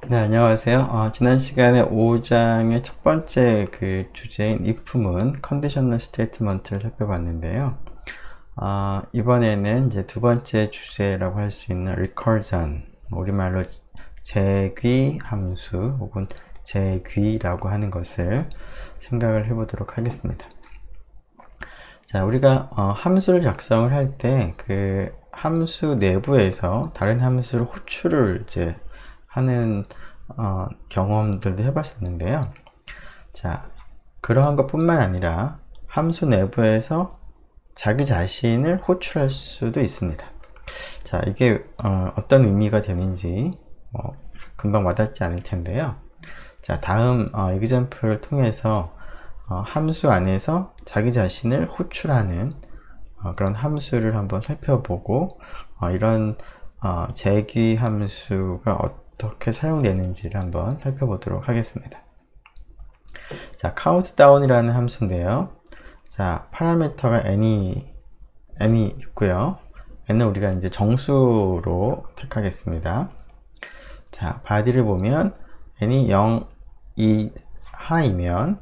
네, 안녕하세요. 지난 시간에 5장의 첫 번째 그 주제인 if문 컨디셔널 스테이트먼트를 살펴봤는데요. 이번에는 이제 두 번째 주제라고 할 수 있는 recursion, 우리말로 재귀 함수 혹은 재귀라고 하는 것을 생각을 해보도록 하겠습니다. 자, 우리가 함수를 작성을 할 때 그 함수 내부에서 다른 함수를 호출을 이제 하는 경험들도 해봤었는데요. 자, 그러한 것뿐만 아니라 함수 내부에서 자기 자신을 호출할 수도 있습니다. 자, 이게 어떤 의미가 되는지 금방 와닿지 않을 텐데요. 자, 다음 example을 통해서 함수 안에서 자기 자신을 호출하는 그런 함수를 한번 살펴보고 이런 재귀 함수가 어떻게 사용되는지를 한번 살펴보도록 하겠습니다. 자, countdown이라는 함수인데요. 자, 파라미터가 n이 있고요. n은 우리가 이제 정수로 택하겠습니다. 자, body를 보면 n이 0, 2 하이면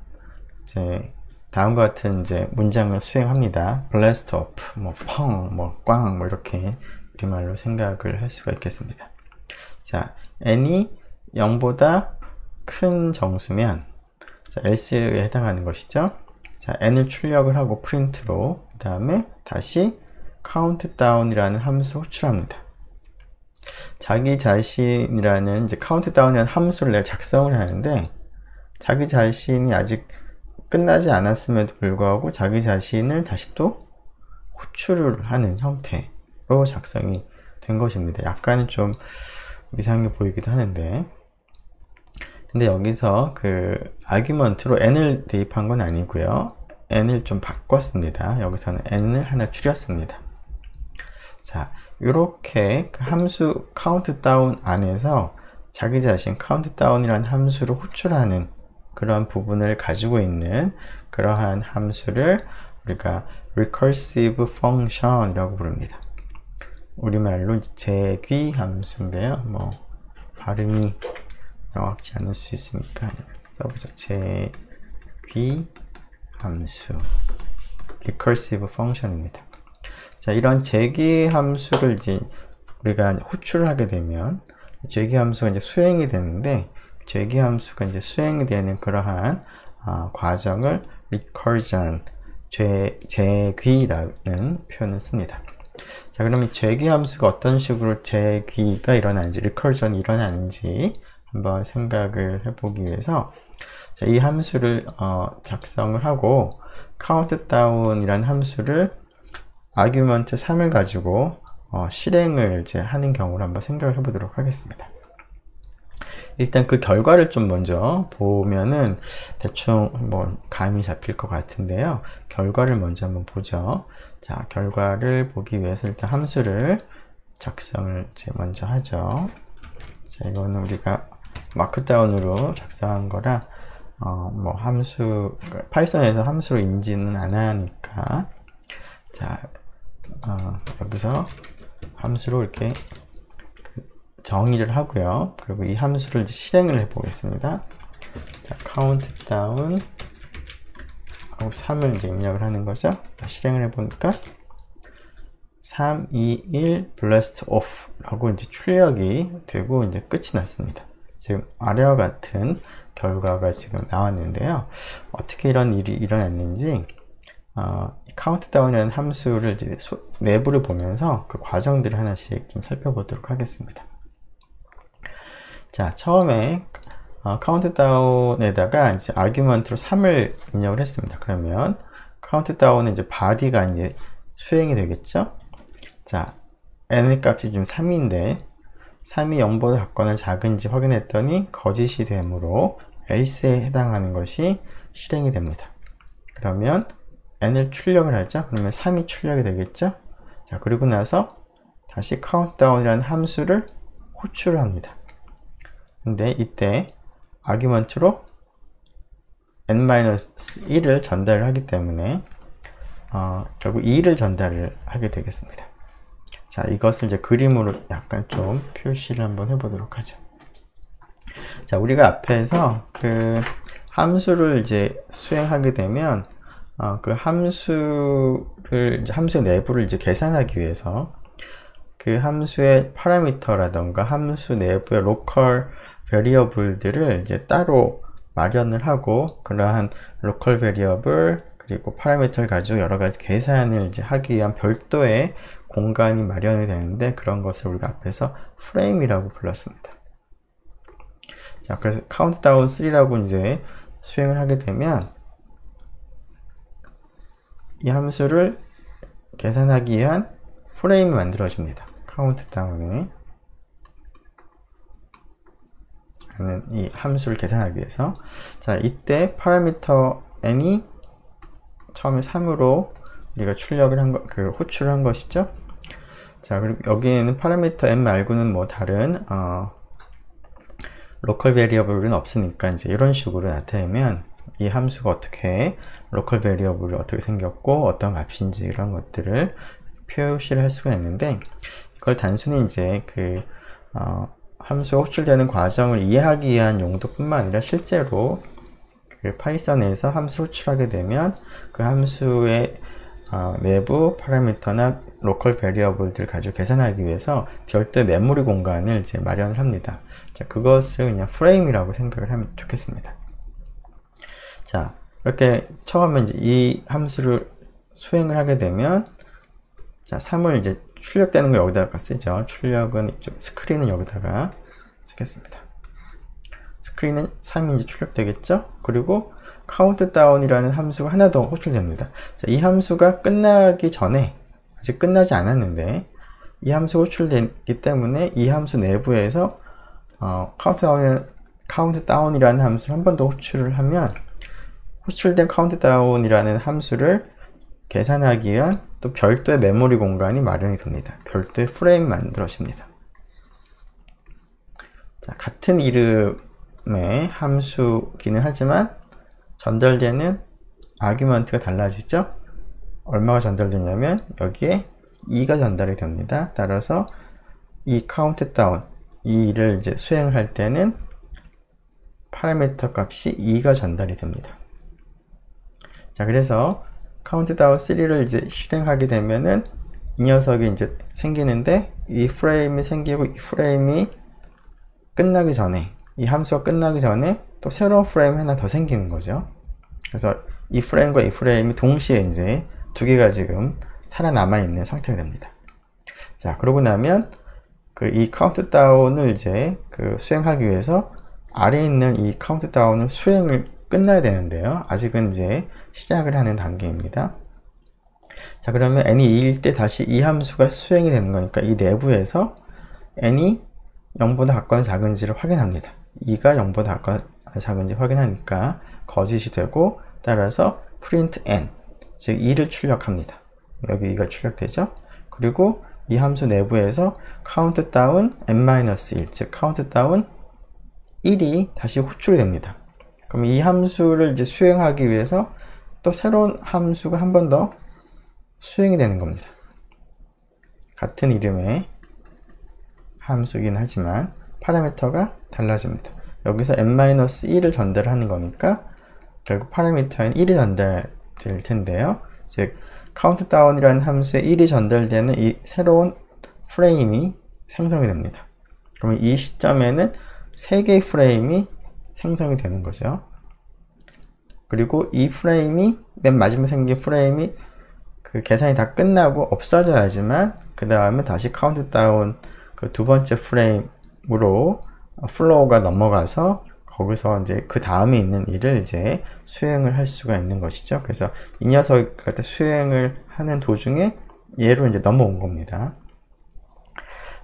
이제 다음과 같은 이제 문장을 수행합니다. blast off, 뭐 펑, 뭐 꽝, 뭐 이렇게 우리말로 생각을 할 수가 있겠습니다. 자, n이 0보다 큰 정수면 자, else에 해당하는 것이죠. 자, n을 출력을 하고 프린트로 그 다음에 다시 countdown이라는 함수를 호출합니다. 자기 자신이라는 이제 countdown이라는 함수를 내가 작성을 하는데 자기 자신이 아직 끝나지 않았음에도 불구하고 자기 자신을 다시 또 호출을 하는 형태로 작성이 된 것입니다. 약간은 좀 이상하게 보이기도 하는데, 근데 여기서 그 아규먼트로 n을 대입한 건 아니고요. n을 좀 바꿨습니다. 여기서는 n을 하나 줄였습니다. 자, 이렇게 그 함수 countdown 안에서 자기 자신 countdown이라는 함수를 호출하는 그러한 부분을 가지고 있는 그러한 함수를 우리가 recursive function이라고 부릅니다. 우리말로 재귀 함수인데요. 뭐 발음이 명확치 않을 수 있으니까 써보죠. 재귀 함수 recursive function입니다. 자, 이런 재귀 함수를 이제 우리가 호출을 하게 되면 재귀 함수가 이제 수행이 되는데 재귀 함수가 이제 수행이 되는 그러한 과정을 recursion, 재귀라는 표현을 씁니다. 자, 그럼 이 재귀 함수가 어떤 식으로 재귀가 일어나는지, recursion이 일어나는지 한번 생각을 해보기 위해서 자, 이 함수를 작성을 하고 countdown이라는 함수를 argument 3을 가지고 실행을 이제 하는 경우를 한번 생각을 해보도록 하겠습니다. 일단 그 결과를 좀 먼저 보면은 대충 뭐 감이 잡힐 것 같은데요. 결과를 먼저 한번 보죠. 자, 결과를 보기 위해서 일단 함수를 작성을 이제 먼저 하죠. 자, 이거는 우리가 마크다운으로 작성한 거라 뭐 함수 파이썬에서 함수로 인지는 안 하니까 자, 여기서 함수로 이렇게 정의를 하고요. 그리고 이 함수를 이제 실행을 해 보겠습니다. 자, countdown 하고 3을 이제 입력을 하는 거죠. 실행을 해 보니까 3, 2, 1 blast off 라고 이제 출력이 되고 이제 끝이 났습니다. 지금 아래와 같은 결과가 지금 나왔는데요. 어떻게 이런 일이 일어났는지 countdown이라는 함수를 이제 내부를 보면서 그 과정들을 하나씩 좀 살펴보도록 하겠습니다. 자, 처음에 countdown에다가 이제 argument로 3을 입력을 했습니다. 그러면 countdown은 이제 body가 이제 수행이 되겠죠. 자, n의 값이 지금 3인데 3이 0보다 작거나 작은지 확인했더니 거짓이 되므로 else에 해당하는 것이 실행이 됩니다. 그러면 n을 출력을 하죠. 그러면 3이 출력이 되겠죠. 자, 그리고 나서 다시 countdown이라는 함수를 호출을 합니다. 근데 이때 argument로 n-1을 전달을 하기 때문에 결국 2를 전달을 하게 되겠습니다. 자, 이것을 이제 그림으로 약간 좀 표시를 한번 해보도록 하죠. 자, 우리가 앞에서 그 함수를 이제 수행하게 되면 그 함수를 이제 함수 내부를 이제 계산하기 위해서 그 함수의 파라미터라던가 함수 내부의 로컬 베리어블들을 이제 따로 마련을 하고, 그러한 로컬 베리어블 그리고 파라미터를 가지고 여러 가지 계산을 이제 하기 위한 별도의 공간이 마련이 되는데, 그런 것을 우리가 앞에서 프레임이라고 불렀습니다. 자, 그래서 카운트다운 3라고 이제 수행을 하게 되면 이 함수를 계산하기 위한 프레임이 만들어집니다. 카운트다운에 하는 이 함수를 계산하기 위해서. 자, 이때 파라미터 n이 처음에 3으로 우리가 출력을 한 거, 그 호출을 한 것이죠. 자, 그리고 여기에는 파라미터 n 말고는 뭐 다른 로컬 베리어블은 없으니까 이제 이런 식으로 나타내면 이 함수가 어떻게 로컬 베리어블이 어떻게 생겼고 어떤 값인지 이런 것들을 표시를 할 수가 있는데, 이걸 단순히 이제 그 함수가 호출되는 과정을 이해하기 위한 용도뿐만 아니라 실제로 그 파이썬에서 함수 호출하게 되면 그 함수의 내부 파라미터나 로컬 베리어블들 가지고 계산하기 위해서 별도의 메모리 공간을 이제 마련을 합니다. 자, 그것을 그냥 프레임이라고 생각을 하면 좋겠습니다. 자, 이렇게 처음에 이제 이 함수를 수행을 하게 되면, 자, 3을 이제 출력되는 거 여기다가 쓰죠. 출력은 이쪽, 스크린은 여기다가 쓰겠습니다. 스크린은 3이 이제 출력되겠죠. 그리고 카운트다운이라는 함수가 하나 더 호출됩니다. 자, 이 함수가 끝나기 전에, 아직 끝나지 않았는데 이 함수가 호출되기 때문에 이 함수 내부에서 카운트다운이라는 함수를 한 번 더 호출을 하면, 호출된 카운트다운이라는 함수를 계산하기 위한 또 별도의 메모리 공간이 마련이 됩니다. 별도의 프레임이 만들어집니다. 자, 같은 이름의 함수기는 하지만 전달되는 아규먼트가 달라지죠. 얼마가 전달되냐면 여기에 2가 전달이 됩니다. 따라서 이 카운트다운 2를 이제 수행을 할 때는 파라미터 값이 2가 전달이 됩니다. 자, 그래서 카운트다운 3를 이제 실행하게 되면은 이 녀석이 이제 생기는데, 이 프레임이 생기고 이 프레임이 끝나기 전에, 이 함수가 끝나기 전에 또 새로운 프레임 하나 더 생기는 거죠. 그래서 이 프레임과 이 프레임이 동시에 이제 두 개가 지금 살아남아 있는 상태가 됩니다. 자, 그러고 나면 이 카운트다운을 이제 수행하기 위해서 아래에 있는 이 카운트다운을 수행을 끝나야 되는데요. 아직은 이제 시작을 하는 단계입니다. 자, 그러면 n이 2일 때 다시 이 함수가 수행이 되는 거니까 이 내부에서 n이 0보다 작거나 작은지를 확인합니다. 2가 0보다 작거나 작은지 확인하니까 거짓이 되고, 따라서 print n, 즉 2를 출력합니다. 여기 2가 출력되죠. 그리고 이 함수 내부에서 countdown n-1, 즉 countdown 1이 다시 호출이 됩니다. 그럼 이 함수를 이제 수행하기 위해서 또 새로운 함수가 한 번 더 수행이 되는 겁니다. 같은 이름의 함수이긴 하지만 파라미터가 달라집니다. 여기서 n-1을 전달하는 거니까 결국 파라미터엔 1이 전달될 텐데요. 즉 카운트다운이라는 함수에 1이 전달되는 이 새로운 프레임이 생성이 됩니다. 그러면 이 시점에는 3개의 프레임이 생성이 되는 거죠. 그리고 이 프레임이, 맨 마지막에 생긴 프레임이 그 계산이 다 끝나고 없어져야지만 그 다음에 다시 카운트다운 그 두 번째 프레임으로 플로우가 넘어가서 거기서 이제 그 다음에 있는 일을 이제 수행을 할 수가 있는 것이죠. 그래서 이 녀석 같은 수행을 하는 도중에 얘로 이제 넘어온 겁니다.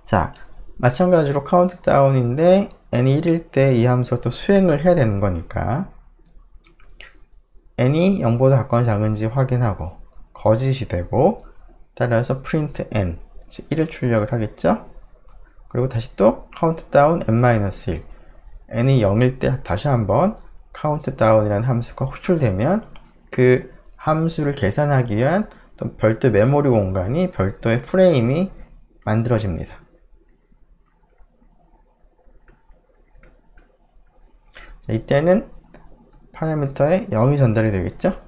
자, 마찬가지로 카운트다운인데 n이 1일 때 이 함수가 또 수행을 해야 되는 거니까 n이 0보다 작거나 작은지 확인하고 거짓이 되고, 따라서 print n, 1을 출력을 하겠죠. 그리고 다시 또 countdown n-1, n이 0일 때 다시 한번 countdown이라는 함수가 호출되면 그 함수를 계산하기 위한 또 별도 메모리 공간이, 별도의 프레임이 만들어집니다. 자, 이때는 파라미터에 0이 전달이 되겠죠.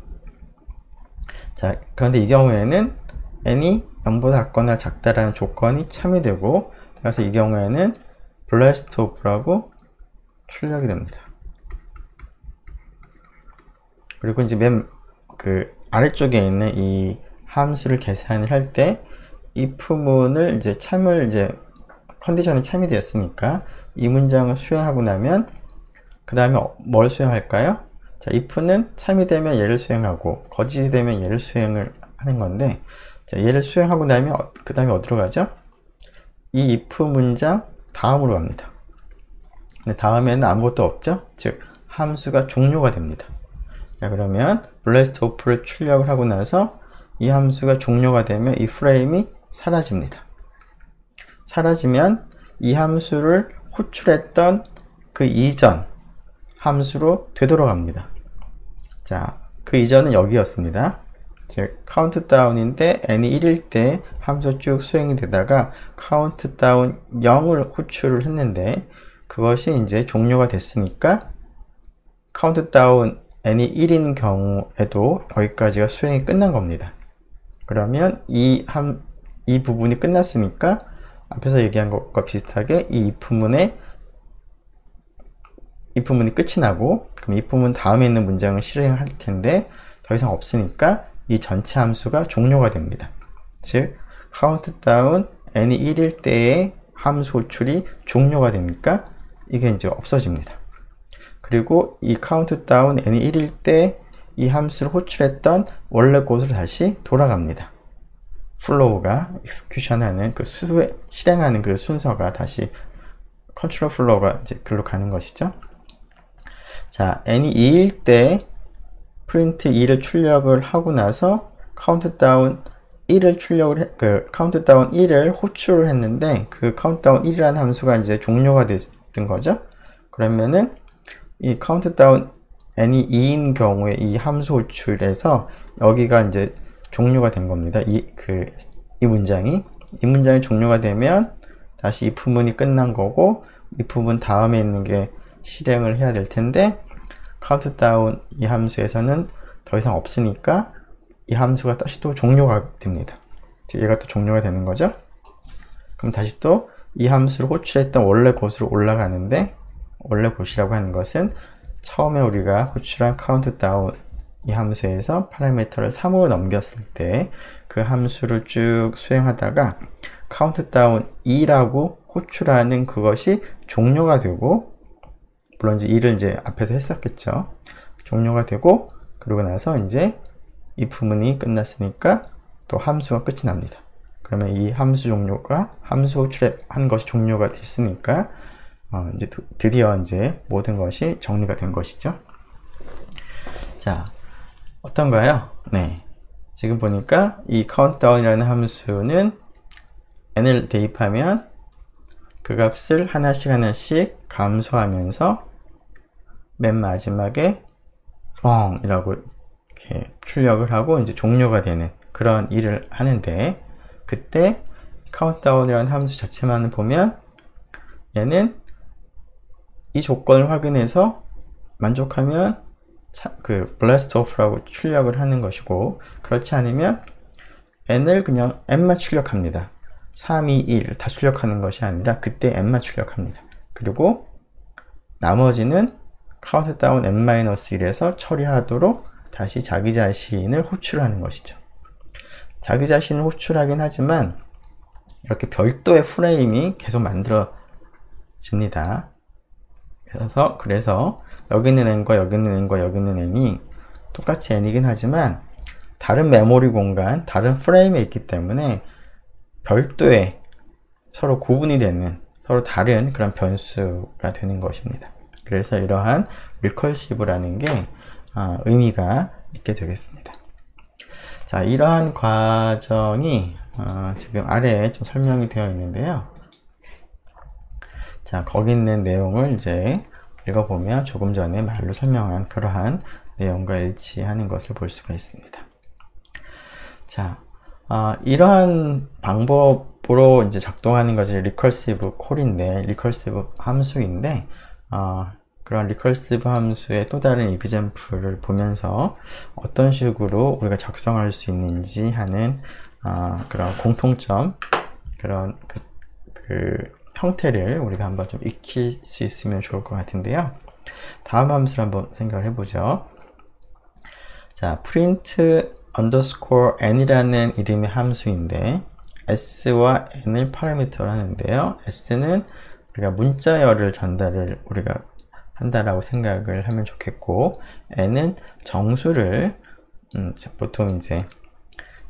자, 그런데 이 경우에는 n이 0보다 작거나 작다라는 조건이 참여되고, 그래서 이 경우에는 blast off라고 출력이 됩니다. 그리고 이제 맨 그 아래쪽에 있는 이 함수를 계산을 할 때 if문을 이제 컨디션이 참여되었으니까 이 문장을 수행하고 나면 그 다음에 뭘 수행할까요? 자, if는 참여되면 얘를 수행하고 거짓이 되면 얘를 수행을 하는 건데, 자, 얘를 수행하고 나면 그 다음에 어디로 가죠? 이 if 문장 다음으로 갑니다. 근데 다음에는 아무것도 없죠? 즉 함수가 종료가 됩니다. 자, 그러면 blast off를 출력을 하고 나서 이 함수가 종료가 되면 이 프레임이 사라집니다. 사라지면 이 함수를 호출했던 그 이전 함수로 되돌아갑니다. 자, 그 이전은 여기였습니다. 즉 카운트다운인데 n이 1일 때 함수 쭉 수행이 되다가 카운트다운 0을 호출을 했는데, 그것이 이제 종료가 됐으니까 카운트다운 n이 1인 경우에도 여기까지가 수행이 끝난 겁니다. 그러면 이 부분이 끝났으니까 앞에서 얘기한 것과 비슷하게 이 if문이 끝이 나고, 그럼 if문 다음에 있는 문장을 실행할 텐데 더 이상 없으니까 이 전체 함수가 종료가 됩니다. 즉 카운트다운 n이 1일 때의 함수 호출이 종료가 되니까 이게 이제 없어집니다. 그리고 이 카운트다운 n이 1일 때 이 함수를 호출했던 원래 곳으로 다시 돌아갑니다. 플로우가 execution하는 그 실행하는 그 순서가 다시 컨트롤 플로우가 이제 글로 가는 것이죠. 자, n이 2일 때 print 2를 출력을 하고 나서 카운트다운 1을 호출을 했는데, 그 카운트다운 1이라는 함수가 이제 종료가 됐던 거죠. 그러면은 이 카운트다운 n이 2인 경우에 이 함수 호출에서 여기가 이제 종료가 된 겁니다. 이 문장이 종료가 되면 다시 if문이 끝난 거고, if문 다음에 있는 게 실행을 해야 될 텐데, 카운트다운 이 함수에서는 더 이상 없으니까 이 함수가 다시 또 종료가 됩니다. 즉 얘가 또 종료가 되는 거죠. 그럼 다시 또 이 함수를 호출했던 원래 곳으로 올라가는데, 원래 곳이라고 하는 것은 처음에 우리가 호출한 카운트다운 이 함수에서 파라미터를 3으로 넘겼을 때 그 함수를 쭉 수행하다가 카운트다운 2라고 호출하는 그것이 종료가 되고, 물론 이제 2를 이제 앞에서 했었겠죠. 종료가 되고, 그러고 나서 이제 if문이 끝났으니까 또 함수가 끝이 납니다. 그러면 이 함수 호출한 것이 종료가 됐으니까 이제 드디어 이제 모든 것이 정리가 된 것이죠. 자, 어떤가요? 네. 지금 보니까 이 countdown이라는 함수는 n을 대입하면 그 값을 하나씩 감소하면서 맨 마지막에 이라고 이렇게 출력을 하고 이제 종료가 되는 그런 일을 하는데, 그때 countdown이라는 함수 자체만을 보면 얘는 이 조건을 확인해서 만족하면 그 blast off라고 출력을 하는 것이고, 그렇지 않으면 n을 그냥 n만 출력합니다. 3, 2, 1 다 출력하는 것이 아니라 그때 n만 출력합니다. 그리고 나머지는 countdown n-1에서 처리하도록 다시 자기 자신을 호출하는 것이죠. 자기 자신을 호출하긴 하지만 이렇게 별도의 프레임이 계속 만들어집니다. 그래서 여기 있는 n과 여기 있는 n과 여기 있는 n이 똑같이 n이긴 하지만 다른 메모리 공간, 다른 프레임에 있기 때문에 별도의 서로 구분이 되는, 서로 다른 그런 변수가 되는 것입니다. 그래서 이러한 리커시브라는 게 의미가 있게 되겠습니다. 자, 이러한 과정이 지금 아래에 좀 설명이 되어 있는데요. 자, 거기 있는 내용을 이제 읽어보면 조금 전에 말로 설명한 그러한 내용과 일치하는 것을 볼 수가 있습니다. 자, 이러한 방법으로 이제 작동하는 것이 리커시브 콜인데, 리커시브 함수인데, 그런 리커시브 함수의 또 다른 이그젬플을 보면서 어떤 식으로 우리가 작성할 수 있는지 하는 그런 공통점, 그런 그 형태를 우리가 한번 좀 익힐 수 있으면 좋을 것 같은데요. 다음 함수를 한번 생각을 해보죠. 자, print underscore n이라는 이름의 함수인데 s와 n을 파라미터로 하는데요. s는 우리가 문자열을 전달을 우리가 한다라고 생각을 하면 좋겠고, n은 정수를 보통 이제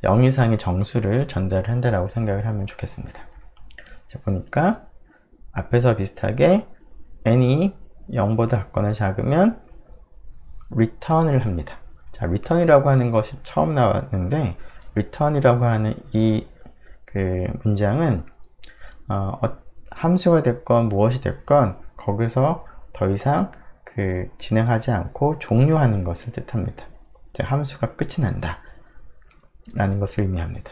0 이상의 정수를 전달을 한다라고 생각을 하면 좋겠습니다. 자, 보니까 앞에서 비슷하게 n이 0보다 작거나 작으면 return을 합니다. 자, return이라고 하는 것이 처음 나왔는데, return이라고 하는 이 문장은 함수가 됐건 무엇이 됐건 거기서 더 이상 진행하지 않고 종료하는 것을 뜻합니다. 즉, 함수가 끝이 난다 라는 것을 의미합니다.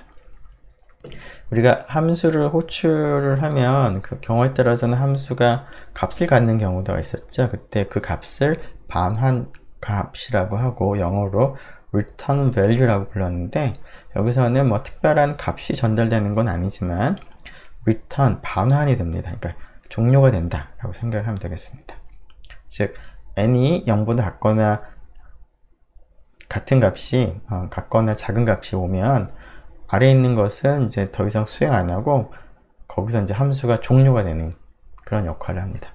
우리가 함수를 호출을 하면 그 경우에 따라서는 함수가 값을 갖는 경우가 있었죠. 그때 그 값을 반환 값이라고 하고 영어로 return value라고 불렀는데, 여기서는 뭐 특별한 값이 전달되는 건 아니지만 return, 반환이 됩니다. 그러니까 종료가 된다 라고 생각을 하면 되겠습니다. 즉, n이 0보다 같거나 같은 값이 같거나 작은 값이 오면 아래에 있는 것은 이제 더 이상 수행 안 하고 거기서 이제 함수가 종료가 되는 그런 역할을 합니다.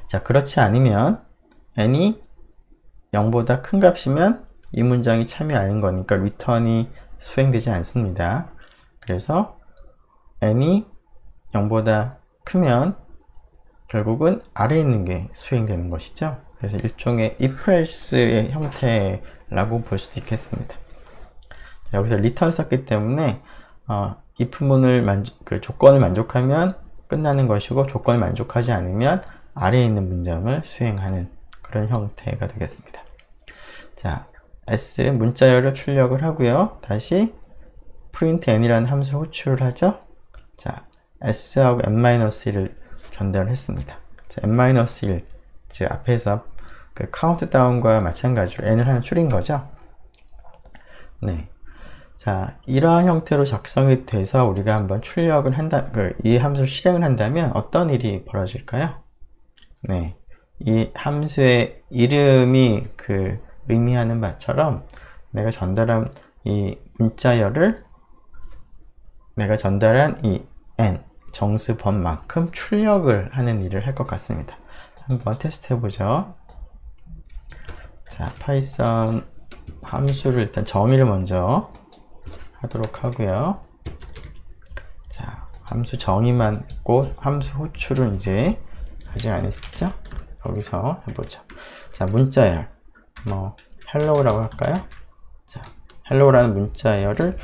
자, 그렇지 않으면 n이 0보다 큰 값이면 이 문장이 참이 아닌 거니까 return이 수행되지 않습니다. 그래서 n이 0보다 크면 결국은 아래에 있는 게 수행되는 것이죠. 그래서 일종의 if else의 형태라고 볼 수도 있겠습니다. 자, 여기서 return 썼기 때문에 if문을 조건을 만족하면 끝나는 것이고, 조건을 만족하지 않으면 아래에 있는 문장을 수행하는 그런 형태가 되겠습니다. 자, s 문자열을 출력을 하고요. 다시 print n이라는 함수 호출을 하죠. 자, s하고 n-1을 전달을 했습니다. 자, n-1, 즉 앞에서 그 카운트다운과 마찬가지로 n을 하나 줄인 거죠. 네. 자, 이러한 형태로 작성이 돼서 우리가 한번 출력을 이 함수를 실행을 한다면 어떤 일이 벌어질까요? 네. 이 함수의 이름이 의미하는 바처럼 내가 전달한 이 문자열을 내가 전달한 이 n 정수 번만큼 출력을 하는 일을 할 것 같습니다. 한번 테스트 해보죠. 자, 파이썬 함수를 일단 정의를 먼저 하도록 하고요. 자, 함수 정의만 했고 함수 호출은 이제 아직 안 했죠? 여기서 해보죠. 자, 문자열 뭐 hello라고 할까요? 자, hello라는 문자열을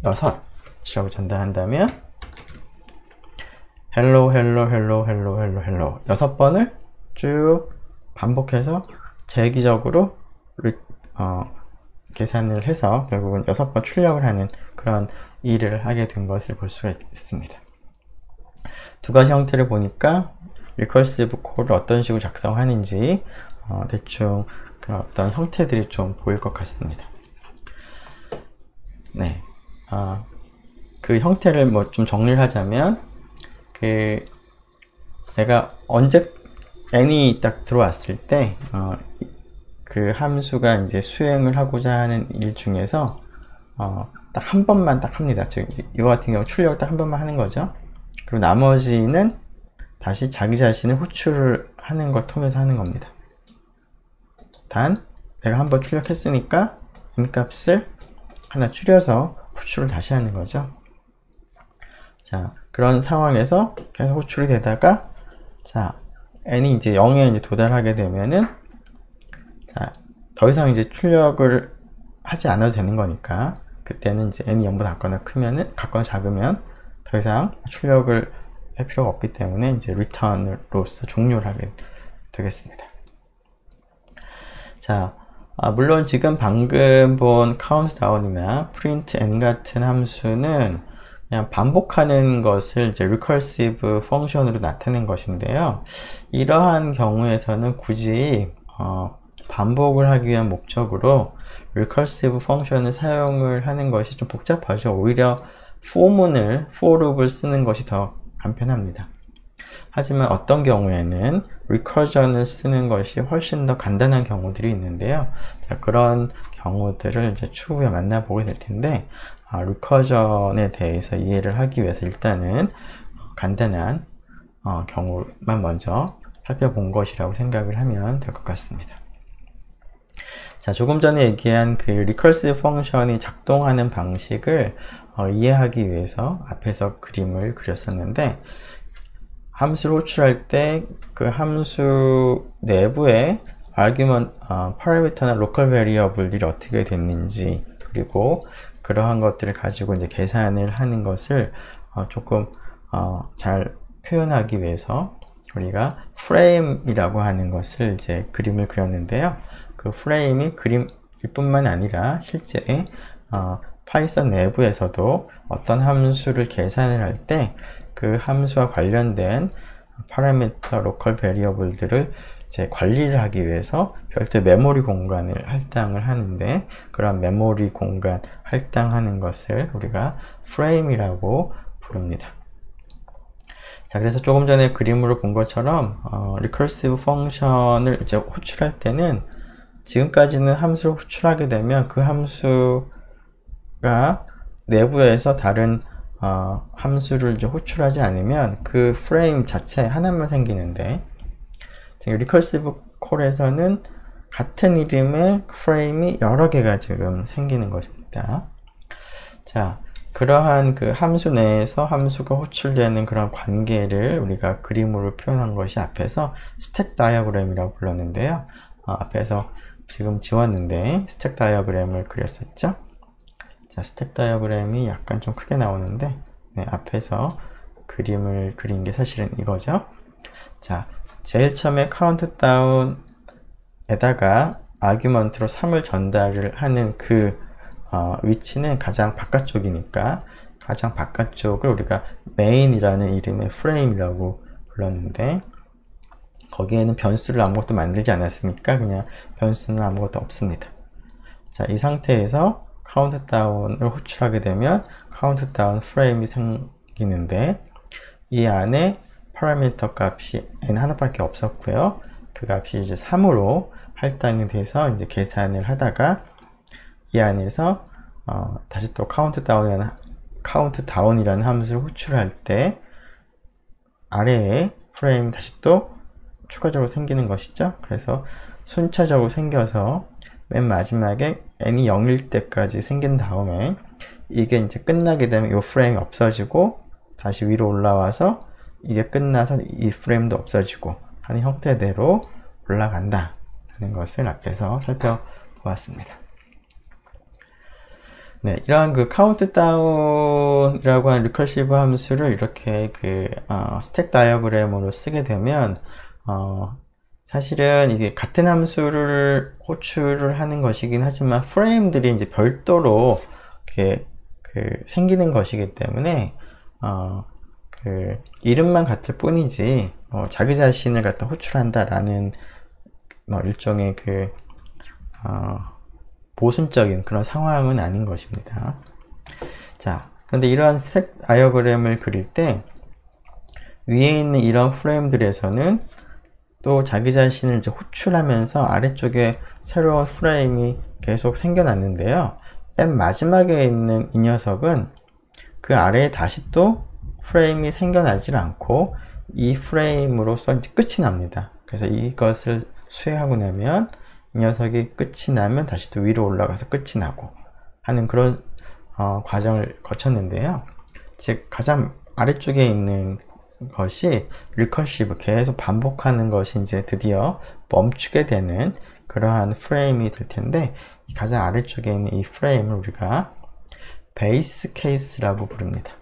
6이라고 전달한다면 hello 6번을 쭉 반복해서 재기적으로 계산을 해서 결국은 6번 출력을 하는 그런 일을 하게 된 것을 볼 수가 있습니다. 두 가지 형태를 보니까 리커시브 콜을 어떤 식으로 작성하는지 대충 그런 어떤 형태들이 좀 보일 것 같습니다. 네, 그 형태를 뭐 좀 정리를 하자면 내가 언제 n이 딱 들어왔을 때 그 함수가 이제 수행을 하고자 하는 일 중에서 딱 한 번만 딱 합니다. 즉 이거 같은 경우 출력을 딱 한 번만 하는 거죠. 그리고 나머지는 다시 자기 자신의 호출을 하는 걸 통해서 하는 겁니다. 단 내가 한번 출력했으니까 n 값을 하나 줄여서 호출을 다시 하는 거죠. 자, 그런 상황에서 계속 호출이 되다가 자, n이 이제 0에 이제 도달하게 되면은 자, 더 이상 이제 출력을 하지 않아도 되는 거니까 그때는 이제 n이 0보다 같거나 작으면 더 이상 출력을 할 필요가 없기 때문에 이제 return으로서 종료를 하게 되겠습니다. 자, 물론 지금 방금 본 countdown이나 print n 같은 함수는 그냥 반복하는 것을 이제 recursive 펑션으로 나타낸 것인데요. 이러한 경우에서는 굳이 반복을 하기 위한 목적으로 recursive 펑션을 사용을 하는 것이 좀 복잡하죠. 오히려 for문을, for loop을 쓰는 것이 더 간편합니다. 하지만 어떤 경우에는 recursion을 쓰는 것이 훨씬 더 간단한 경우들이 있는데요. 자, 그런 경우들을 이제 추후에 만나보게 될 텐데, recursion에 대해서 이해를 하기 위해서 일단은 간단한 경우만 먼저 살펴본 것이라고 생각을 하면 될 것 같습니다. 자, 조금 전에 얘기한 그 recursive 펑션이 작동하는 방식을 이해하기 위해서 앞에서 그림을 그렸었는데, 함수를 호출할 때 그 함수 내부에 argument, parameter나 local variable들이 어떻게 됐는지, 그리고 그러한 것들을 가지고 이제 계산을 하는 것을 조금 잘 표현하기 위해서 우리가 frame이라고 하는 것을 이제 그림을 그렸는데요. 그 프레임이 그림일 뿐만 아니라 실제 파이썬 내부에서도 어떤 함수를 계산을 할 때 그 함수와 관련된 파라미터 로컬 베리어블들을 이제 관리를 하기 위해서 별도의 메모리 공간을 할당을 하는데, 그런 메모리 공간 할당하는 것을 우리가 프레임이라고 부릅니다. 자, 그래서 조금 전에 그림으로 본 것처럼 recursive 펑션을 이제 호출할 때는 지금까지는 함수를 호출하게 되면 그 함수가 내부에서 다른 함수를 이제 호출하지 않으면 그 프레임 자체 하나만 생기는데, 지금 recursive 콜에서는 같은 이름의 프레임이 여러 개가 지금 생기는 것입니다. 자, 그러한 그 함수 내에서 함수가 호출되는 그런 관계를 우리가 그림으로 표현한 것이 앞에서 스택 다이어그램이라고 불렀는데요. 앞에서 지금 지웠는데 스택 다이어그램을 그렸었죠. 자, 스택 다이어그램이 약간 좀 크게 나오는데, 네, 앞에서 그림을 그린 게 사실은 이거죠. 자, 제일 처음에 카운트다운에다가 아규먼트로 3을 전달을 하는 그 위치는 가장 바깥쪽이니까 가장 바깥쪽을 우리가 메인이라는 이름의 프레임이라고 불렀는데, 거기에는 변수를 아무것도 만들지 않았으니까 그냥 변수는 아무것도 없습니다. 자, 이 상태에서 카운트다운을 호출하게 되면 카운트다운 프레임이 생기는데, 이 안에 파라미터 값이 n 하나밖에 없었고요. 그 값이 이제 3으로 할당이 돼서 이제 계산을 하다가 이 안에서 다시 또 카운트다운이라는 함수를 호출할 때 아래에 프레임이 다시 또 추가적으로 생기는 것이죠. 그래서 순차적으로 생겨서 맨 마지막에 n이 0일 때까지 생긴 다음에 이게 이제 끝나게 되면 이 프레임이 없어지고 다시 위로 올라와서 이게 끝나서 이 프레임도 없어지고 하는 형태대로 올라간다 라는 것을 앞에서 살펴보았습니다. 네, 이러한 그 카운트다운이라고 하는 리커시브 함수를 이렇게 그 스택 다이어그램으로 쓰게 되면 사실은 이게 같은 함수를 호출을 하는 것이긴 하지만 프레임들이 이제 별도로 이렇게 생기는 것이기 때문에 그 이름만 같을 뿐이지 자기 자신을 갖다 호출한다라는 일종의 그 모순적인 그런 상황은 아닌 것입니다. 자, 그런데 이러한 스택 다이어그램을 그릴 때 위에 있는 이런 프레임들에서는 또 자기 자신을 이제 호출하면서 아래쪽에 새로운 프레임이 계속 생겨났는데요. 맨 마지막에 있는 이 녀석은 그 아래에 다시 또 프레임이 생겨나질 않고 이 프레임으로서 이제 끝이 납니다. 그래서 이것을 수행하고 나면 이 녀석이 끝이 나면 다시 또 위로 올라가서 끝이 나고 하는 그런 과정을 거쳤는데요. 즉 가장 아래쪽에 있는 것이 리커시브, 계속 반복하는 것이 이제 드디어 멈추게 되는 그러한 프레임이 될 텐데, 가장 아래쪽에 있는 이 프레임을 우리가 베이스 케이스라고 부릅니다.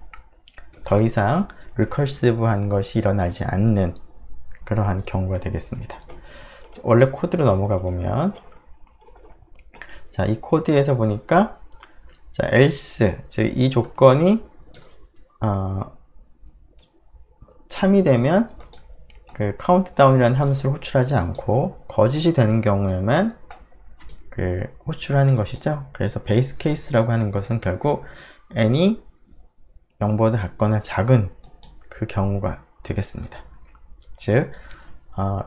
더 이상 리커시브한 것이 일어나지 않는 그러한 경우가 되겠습니다. 원래 코드로 넘어가 보면, 자, 이 코드에서 보니까 자, else, 즉 이 조건이 참이 되면 그 카운트다운이라는 함수를 호출하지 않고 거짓이 되는 경우에만 그 호출하는 것이죠. 그래서 베이스 케이스라고 하는 것은 결국 n이 0보다 같거나 작은 그 경우가 되겠습니다. 즉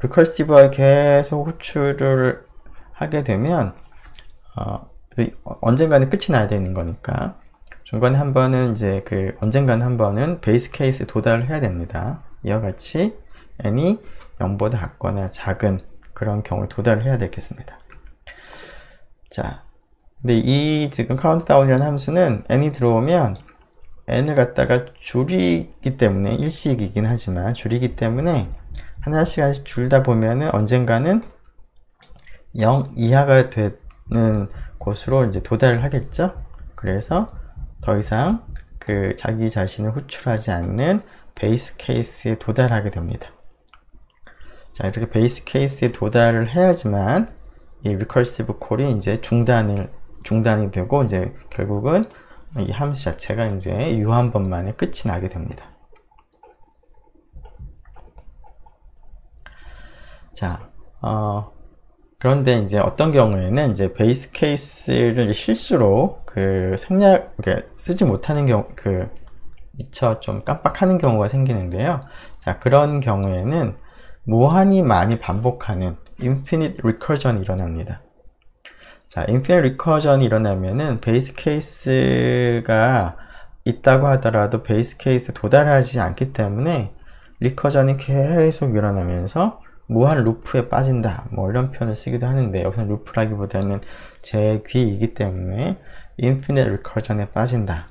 리커시브하게 계속 호출을 하게 되면 언젠가는 끝이 나야 되는 거니까 중간에 한 번은 이제 그 언젠가는 한 번은 베이스 케이스에 도달을 해야 됩니다. 이와 같이 n이 0보다 같거나 작은 그런 경우에 도달을 해야 되겠습니다. 자, 근데 이 지금 카운트다운이라는 함수는 n이 들어오면 n을 갖다가 줄이기 때문에 일식이긴 하지만 줄이기 때문에 하나씩 하나씩 줄다 보면은 언젠가는 0 이하가 되는 곳으로 이제 도달을 하겠죠. 그래서 더 이상 그 자기 자신을 호출하지 않는 베이스 케이스에 도달하게 됩니다. 자, 이렇게 베이스 케이스에 도달을 해야지만 이 리커시브 콜이 이제 중단이 되고 이제 결국은 이 함수 자체가 이제 유 한 번만에 끝이 나게 됩니다. 자, 그런데 이제 어떤 경우에는 이제 베이스 케이스를 이제 실수로 그 쓰지 못하는 경우, 미처 좀 깜빡하는 경우가 생기는데요. 자, 그런 경우에는 무한히 많이 반복하는 infinite recursion이 일어납니다. 자, infinite recursion이 일어나면은 베이스 케이스가 있다고 하더라도 베이스 케이스에 도달하지 않기 때문에 리커전이 계속 일어나면서 무한 루프에 빠진다, 뭐 이런 표현을 쓰기도 하는데 여기서 루프라기보다는 재귀이기 때문에 infinite recursion에 빠진다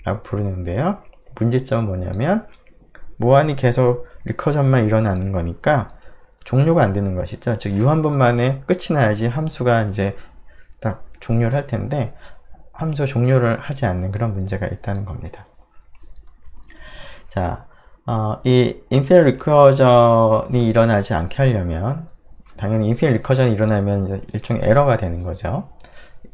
라고 부르는데요. 문제점은 뭐냐면 무한히 계속 리커전만 일어나는 거니까 종료가 안 되는 것이죠. 즉 유 한 번만에 끝이 나야지 함수가 이제 딱 종료를 할 텐데 함수 종료를 하지 않는 그런 문제가 있다는 겁니다. 자, 이 infinite recursion이 일어나지 않게 하려면 당연히 infinite recursion이 일어나면 이제 일종의 에러가 되는 거죠.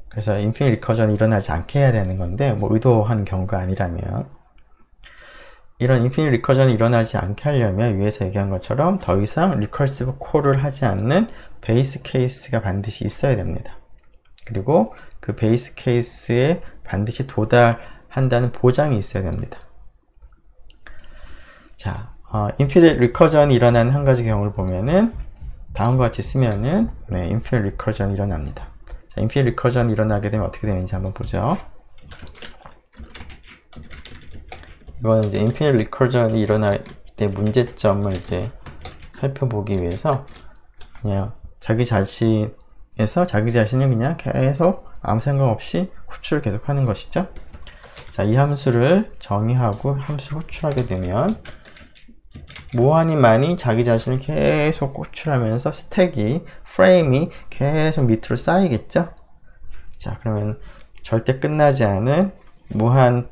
그래서 infinite recursion이 일어나지 않게 해야 되는 건데 뭐 의도한 경우가 아니라면 이런 infinite recursion이 일어나지 않게 하려면 위에서 얘기한 것처럼 더 이상 recursive call을 하지 않는 베이스 케이스가 반드시 있어야 됩니다. 그리고 그 베이스 케이스에 반드시 도달한다는 보장이 있어야 됩니다. 자, infinite recursion이 일어나는 한 가지 경우를 보면은 다음과 같이 쓰면은 infinite recursion이 일어납니다. 자, infinite recursion이 일어나게 되면 어떻게 되는지 한번 보죠. 이거는 이제 infinite recursion이 일어날 때 문제점을 이제 살펴보기 위해서 그냥 자기 자신이 그냥 계속 아무 생각 없이 호출을 계속 하는 것이죠. 자, 이 함수를 정의하고 함수를 호출하게 되면 무한히 많이 자기 자신을 계속 호출하면서 프레임이 계속 밑으로 쌓이겠죠. 자, 그러면 절대 끝나지 않은 무한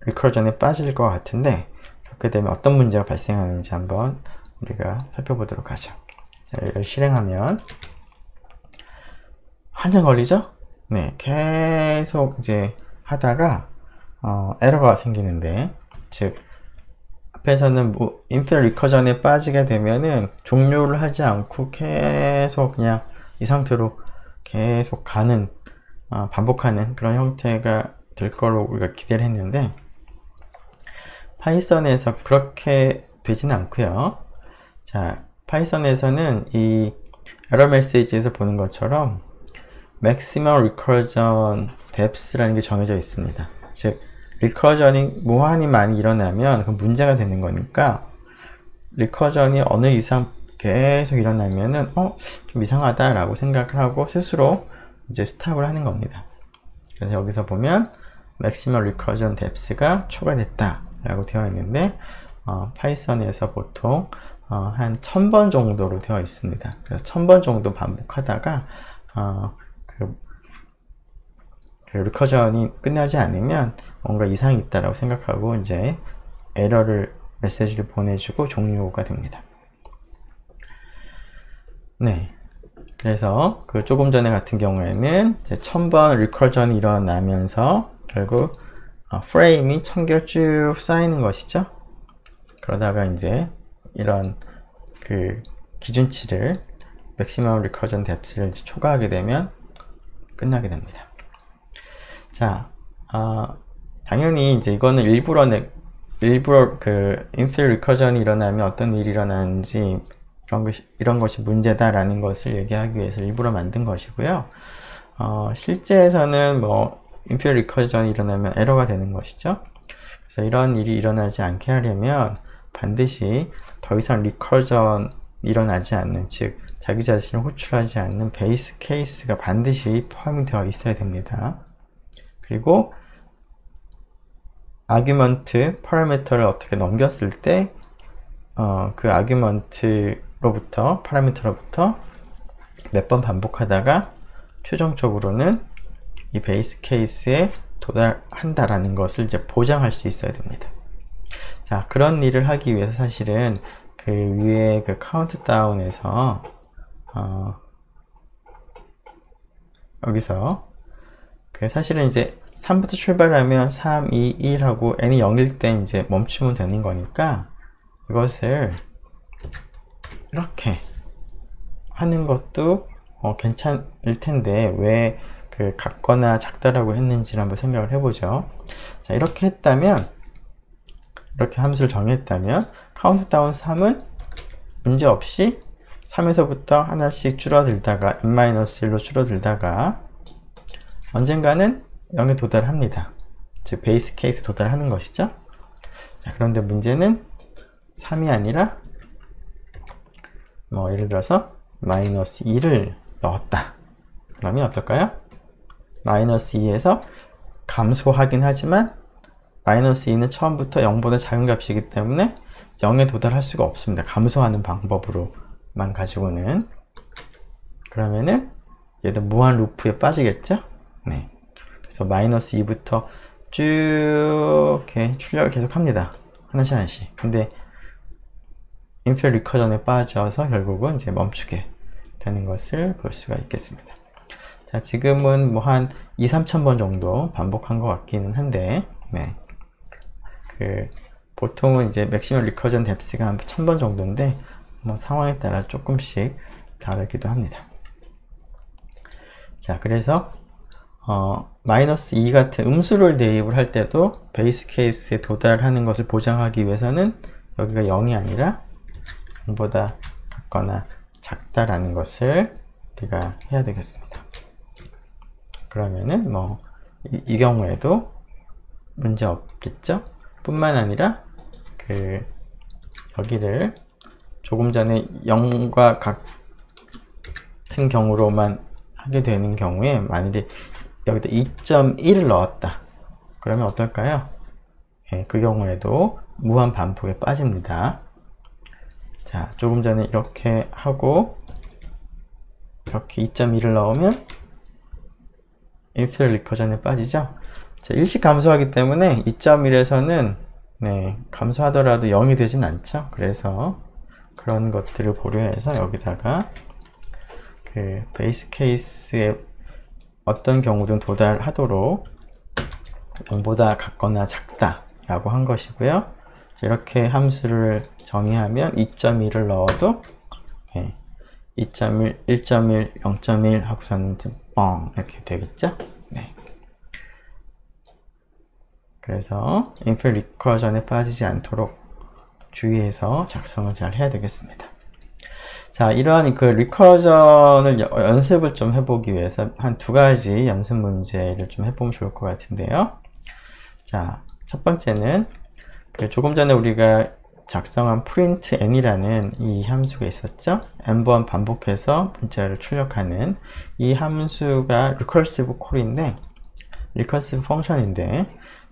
리커전에 빠질 것 같은데 그렇게 되면 어떤 문제가 발생하는지 한번 우리가 살펴보도록 하죠. 자, 이걸 실행하면 한참 걸리죠? 네, 계속 이제 하다가 에러가 생기는데, 즉 앞에서는 infinite recursion에 빠지게 되면은 종료를 하지 않고 계속 그냥 이 상태로 계속 가는 반복하는 그런 형태가 될 걸로 우리가 기대를 했는데 파이썬에서 그렇게 되지는 않고요. 자, 파이썬에서는 이 에러 메시지에서 보는 것처럼 maximum recursion depth라는 게 정해져 있습니다. 즉 리커전이 무한히 많이 일어나면 그 문제가 되는 거니까 리커전이 어느 이상 계속 일어나면은 좀 이상하다 라고 생각을 하고 스스로 이제 스탑을 하는 겁니다. 그래서 여기서 보면 maximum recursion depth가 초과됐다 라고 되어 있는데 파이썬에서 보통 한 1000번 정도로 되어 있습니다. 그래서 1000번 정도 반복하다가 그 리커전이 끝나지 않으면 뭔가 이상이 있다라고 생각하고 이제 메시지를 보내주고 종료가 됩니다. 네. 그래서 그 조금 전에 같은 경우에는 이제 1000번 리커전이 일어나면서 결국 프레임이 청결 쭉 쌓이는 것이죠. 그러다가 이제 이런 그 기준치를 맥시멈 리커전 뎁스를 초과하게 되면 끝나게 됩니다. 자, 당연히 이제 이거는 일부러 그 인필 리커전이 일어나면 어떤 일이 일어나는지 이런 것이 문제다라는 것을 얘기하기 위해서 일부러 만든 것이고요. 실제에서는 뭐 인필 리커전이 일어나면 에러가 되는 것이죠. 그래서 이런 일이 일어나지 않게 하려면 반드시 더 이상 리커전 일어나지 않는, 즉 자기 자신을 호출하지 않는 베이스 케이스가 반드시 포함이 되어 있어야 됩니다. 그리고 아규먼트 파라미터를 어떻게 넘겼을 때 그 파라미터로부터 몇 번 반복하다가 최종적으로는 이 베이스 케이스에 도달한다라는 것을 이제 보장할 수 있어야 됩니다. 자, 그런 일을 하기 위해서 사실은 그 위에 그 카운트다운에서 여기서 그 사실은 이제 3부터 출발하면 3, 2, 1 하고 n이 0일 때 이제 멈추면 되는 거니까 이것을 이렇게 하는 것도 괜찮을 텐데 왜 그 같거나 작다라고 했는지를 한번 생각을 해보죠. 자, 이렇게 했다면, 이렇게 함수를 정했다면 카운트다운 3은 문제없이 3에서부터 하나씩 줄어들다가 n-1로 줄어들다가 언젠가는 0에 도달합니다. 즉 베이스 케이스 도달하는 것이죠. 자, 그런데 문제는 3이 아니라 뭐 예를 들어서 마이너스 2를 넣었다. 그러면 어떨까요? 마이너스 2에서 감소하긴 하지만 마이너스 2는 처음부터 0보다 작은 값이기 때문에 0에 도달할 수가 없습니다. 감소하는 방법으로만 가지고는. 그러면은 얘도 무한 루프에 빠지겠죠? 네. 그래서 마이너스 2부터 쭉 이렇게 출력을 계속 합니다. 하나씩. 근데 인필 리커전에 빠져서 결국은 이제 멈추게 되는 것을 볼 수가 있겠습니다. 자, 지금은 뭐 한 2, 3천 번 정도 반복한 것 같기는 한데, 네. 보통은 이제 맥시멈 리커전 뎁스가 한 1000번 정도인데, 뭐 상황에 따라 조금씩 다르기도 합니다. 자, 그래서, 마이너스 2 같은 음수를 대입을 할 때도 베이스 케이스에 도달하는 것을 보장하기 위해서는 여기가 0이 아니라 0보다 같거나 작다라는 것을 우리가 해야 되겠습니다. 그러면은 뭐 이 경우에도 문제 없겠죠? 뿐만 아니라 여기를 조금 전에 0과 같은 경우로만 하게 되는 경우에 만일에 여기다 2.1을 넣었다. 그러면 어떨까요? 예, 그 경우에도 무한 반복에 빠집니다. 자, 조금 전에 이렇게 하고 이렇게 2.1을 넣으면 인필 리커전에 빠지죠. 자, 일씩 감소하기 때문에 2.1에서는 네, 감소하더라도 0이 되진 않죠. 그래서 그런 것들을 고려해서 여기다가 베이스 케이스에 어떤 경우든 도달하도록 0보다 같거나 작다 라고 한 것이고요. 이렇게 함수를 정의하면 2.1을 넣어도 2.1, 1.1, 0.1 하고서는 뻥 이렇게 되겠죠. 네. 그래서 인필 리커전에 빠지지 않도록 주의해서 작성을 잘 해야 되겠습니다. 자, 이러한 그 리커전을 연습을 좀 해보기 위해서 한 두 가지 연습 문제를 좀 해보면 좋을 것 같은데요. 자, 첫 번째는 조금 전에 우리가 작성한 print n이라는 이 함수가 있었죠. n번 반복해서 문자를 출력하는 이 함수가 recursive 콜인데, recursive 펑션인데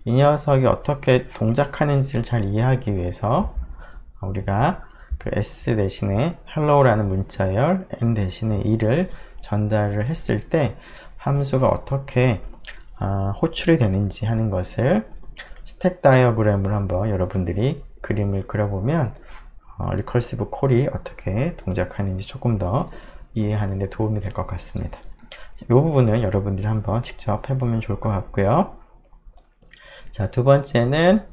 이 녀석이 어떻게 동작하는지를 잘 이해하기 위해서 우리가 s 대신에 hello라는 문자열 n 대신에 2를 전달을 했을 때 함수가 어떻게 호출이 되는지 하는 것을 스택 다이어그램을 한번 여러분들이 그림을 그려보면 리커시브 콜이 어떻게 동작하는지 조금 더 이해하는 데 도움이 될 것 같습니다. 이 부분은 여러분들이 한번 직접 해보면 좋을 것 같고요. 자, 두 번째는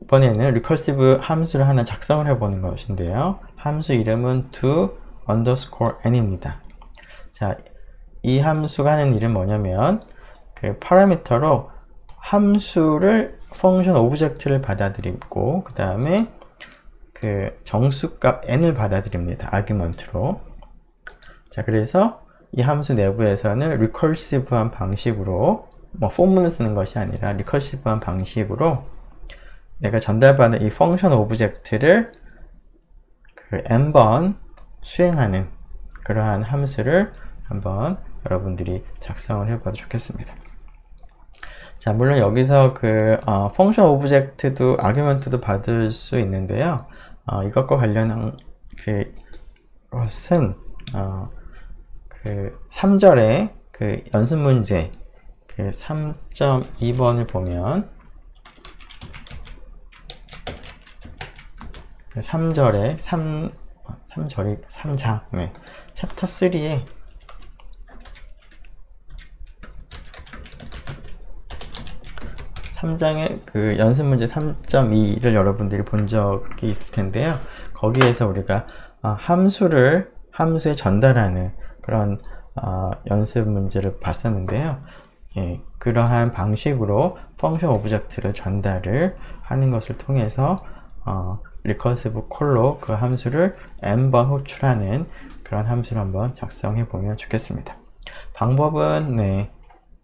이번에는 recursive 함수를 하나 작성을 해보는 것인데요. 함수 이름은 to_n입니다. 자, 이 함수가 하는 일은 뭐냐면 파라미터로 함수를 펑션 오브젝트를 받아들이고 그 다음에 정수값 n을 받아들입니다. 아규먼트로. 자, 그래서 이 함수 내부에서는 recursive한 방식으로 폼문을 쓰는 것이 아니라 recursive한 방식으로 내가 전달받은 이 펑션 오브젝트를 n번 수행하는 그러한 함수를 한번 여러분들이 작성을 해봐도 좋겠습니다. 자, 물론 여기서 펑션 오브젝트도 아규먼트도 받을 수 있는데요. 이것과 관련한 것은 3절의 연습 문제 3.2번을 보면 3장 챕터 3에 연습 문제 3.2를 여러분들이 본 적이 있을 텐데요. 거기에서 우리가 함수에 전달하는 그런 연습 문제를 봤었는데요. 예, 그러한 방식으로 펑션 오브젝트를 전달을 하는 것을 통해서 리커시브 콜로 그 함수를 n번 호출하는 그런 함수를 한번 작성해 보면 좋겠습니다. 방법은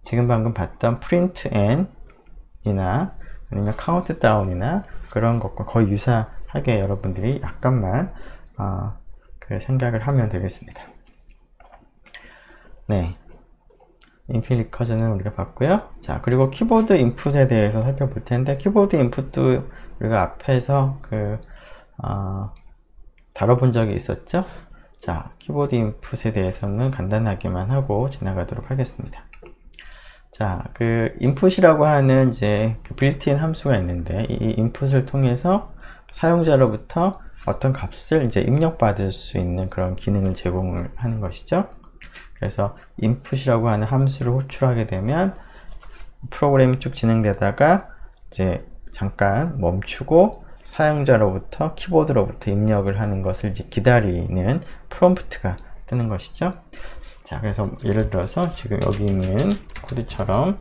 지금 방금 봤던 print n 이나 아니면 count down이나 그런 것과 거의 유사하게 여러분들이 약간만 생각을 하면 되겠습니다. 네, 인피니트 리커전은 우리가 봤고요. 자, 그리고 키보드 인풋에 대해서 살펴볼 텐데, 키보드 인풋도 우리가 앞에서 다뤄본 적이 있었죠. 자, 키보드 인풋에 대해서는 간단하게만 하고 지나가도록 하겠습니다. 자, 인풋이라고 하는 빌트인 함수가 있는데, 이 인풋을 통해서 사용자로부터 어떤 값을 입력받을 수 있는 그런 기능을 제공을 하는 것이죠. 그래서 input이라고 하는 함수를 호출하게 되면 프로그램이 쭉 진행되다가 잠깐 멈추고 사용자로부터 키보드로부터 입력을 하는 것을 기다리는 프롬프트가 뜨는 것이죠. 자, 그래서 예를 들어서 지금 여기 있는 코드처럼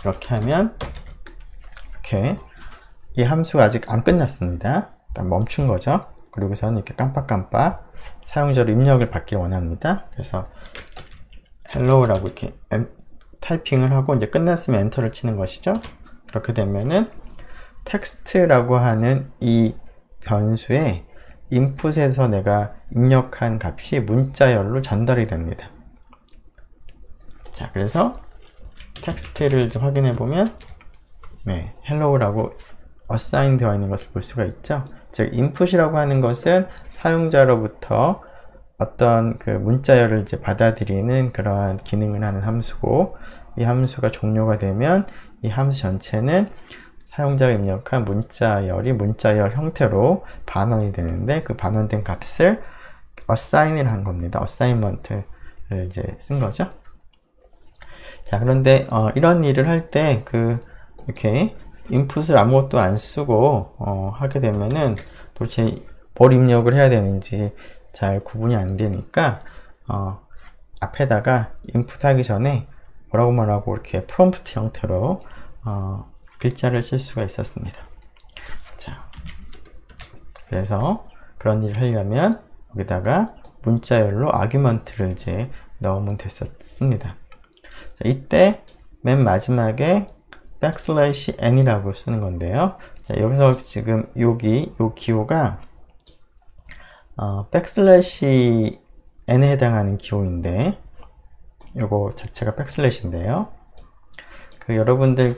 이렇게 하면 이렇게 이 함수가 아직 안 끝났습니다. 일단 멈춘 거죠. 그리고서는 이렇게 깜빡깜빡 사용자로 입력을 받길 원합니다. 그래서 hello라고 이렇게 타이핑을 하고 이제 끝났으면 엔터를 치는 것이죠. 그렇게 되면은 텍스트라고 하는 이 변수에 인풋에서 내가 입력한 값이 문자열로 전달이 됩니다. 자, 그래서 텍스트를 좀 확인해 보면 hello라고 assign 되어 있는 것을 볼 수가 있죠. 즉, input이라고 하는 것은 사용자로부터 어떤 문자열을 받아들이는 그러한 기능을 하는 함수고, 이 함수가 종료가 되면 이 함수 전체는 사용자가 입력한 문자열이 문자열 형태로 반원이 되는데, 그 반원된 값을 assign을 한 겁니다. assignment를 쓴 거죠. 자, 그런데 이런 일을 할 때 이렇게 인풋을 아무것도 안 쓰고 하게 되면은 도대체 뭘 입력을 해야 되는지 잘 구분이 안 되니까 앞에다가 인풋 하기 전에 뭐라고 이렇게 프롬프트 형태로 글자를 쓸 수가 있었습니다. 자, 그래서 그런 일을 하려면 여기다가 문자열로 아규먼트를 넣으면 됐었습니다. 자, 이때 맨 마지막에 \n이라고 쓰는 건데요. 자, 여기서 지금 요 기호가 \n에 해당하는 기호인데, 요거 자체가 백슬래시인데요. 여러분들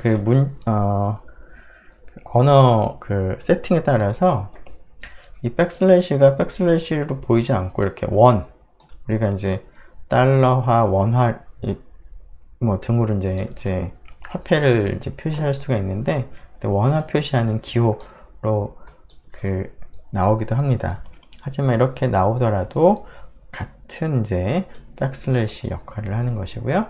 언어 세팅에 따라서 이 백슬래시가 백슬래시로 보이지 않고 이렇게 우리가 달러화, 원화 등으로 화폐를 표시할 수가 있는데, 원화 표시하는 기호로 나오기도 합니다. 하지만 이렇게 나오더라도 같은 백슬래시 역할을 하는 것이고요.